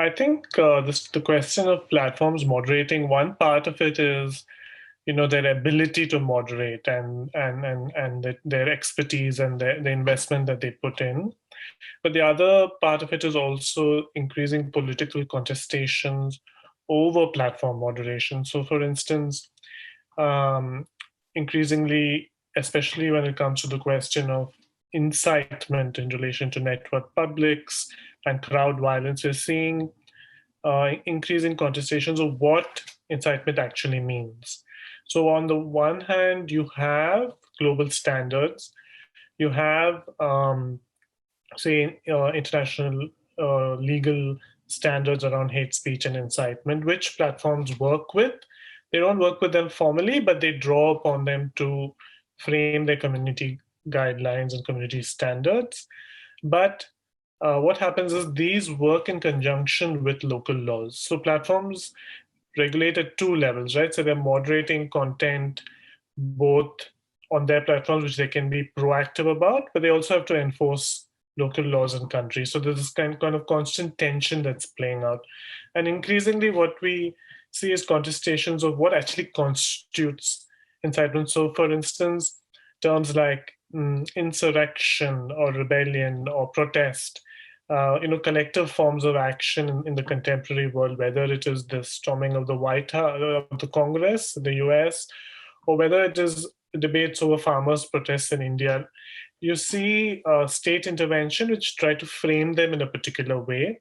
I think the question of platforms moderating, one part of it is, their ability to moderate and their expertise and the investment that they put in. But the other part of it is also increasing political contestations over platform moderation. So, for instance, um, increasingly, especially when it comes to the question of incitement in relation to network publics and crowd violence, we're seeing increasing contestations of what incitement actually means. So, on the one hand, you have global standards, you have, say, international legal standards around hate speech and incitement, which platforms work with. They don't work with them formally, but they draw upon them to frame their community guidelines and community standards. But what happens is these work in conjunction with local laws. So platforms regulate at two levels, right? So they're moderating content both on their platforms, which they can be proactive about, but they also have to enforce local laws in countries. So there's this kind of constant tension that's playing out. And increasingly what we see is contestations of what actually constitutes incitement. So for instance, terms like insurrection or rebellion or protest, collective forms of action in the contemporary world, whether it is the storming of the White House, the Congress, the US, or whether it is debates over farmers' protests in India, you see state intervention which try to frame them in a particular way.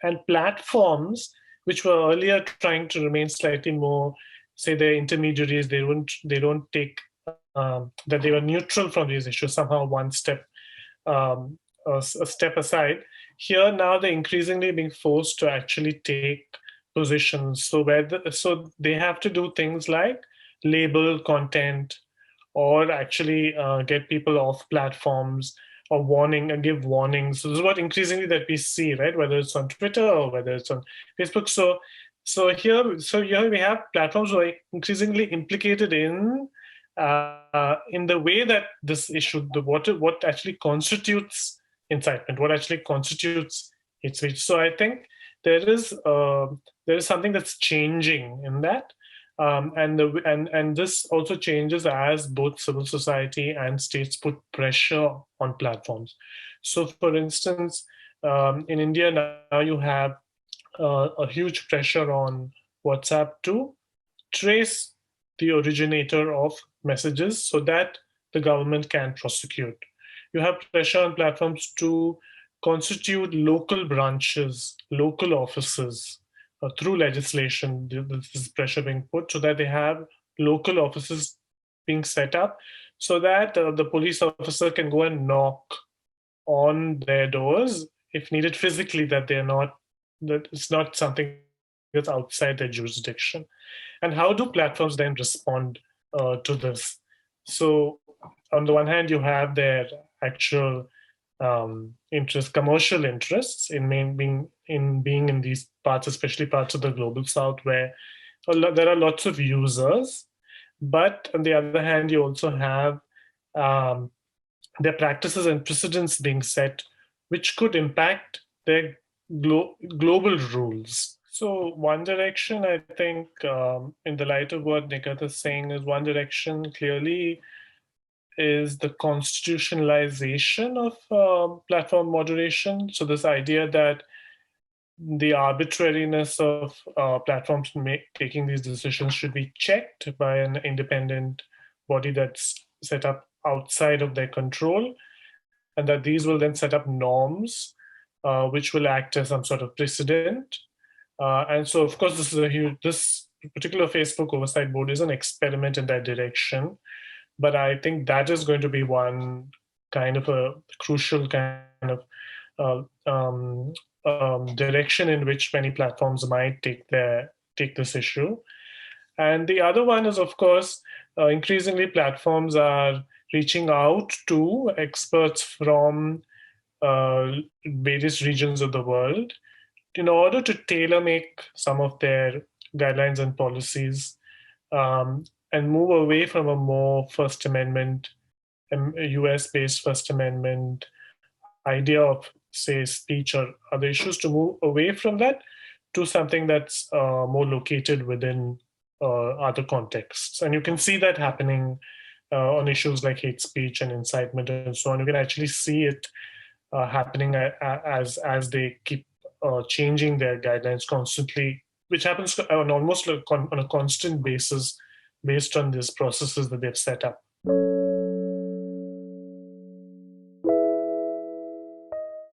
And platforms, which were earlier trying to remain slightly more, say, they're intermediaries, they don't take that they were neutral from these issues, somehow one step a step aside. Here now they're increasingly being forced to actually take positions. So they have to do things like label content or actually get people off platforms or warning and give warnings. So this is what increasingly that we see, right? Whether it's on Twitter or whether it's on Facebook. So here we have platforms who are increasingly implicated in the way that this issue, what actually constitutes incitement, what actually constitutes hate speech. So I think there is something that's changing in that, and this also changes as both civil society and states put pressure on platforms. So, for instance, in India now you have a huge pressure on WhatsApp to trace the originator of messages so that the government can prosecute. You have pressure on platforms to constitute local branches, local offices through legislation. This is pressure being put so that they have local offices being set up so that the police officer can go and knock on their doors if needed physically, that it's not something that's outside their jurisdiction. And how do platforms then respond to this? So on the one hand, you have their actual commercial interests in being in these parts, especially parts of the global south, where there are lots of users. But on the other hand, you also have their practices and precedents being set, which could impact their global rules. So one direction, I think, in the light of what Nikat is saying, is one direction clearly is the constitutionalization of platform moderation. So this idea that the arbitrariness of platforms taking these decisions should be checked by an independent body that's set up outside of their control, and that these will then set up norms which will act as some sort of precedent. And so, of course, this particular Facebook Oversight Board is an experiment in that direction. But I think that is going to be one kind of a crucial kind of direction in which many platforms might take this issue. And the other one is, of course, increasingly platforms are reaching out to experts from various regions of the world in order to tailor make some of their guidelines and policies and move away from a more First Amendment, US-based First Amendment idea of say, speech or other issues, to move away from that to something that's more located within other contexts. And you can see that happening on issues like hate speech and incitement and so on. You can actually see it happening as they keep changing their guidelines constantly, which happens on almost on a constant basis based on these processes that they've set up.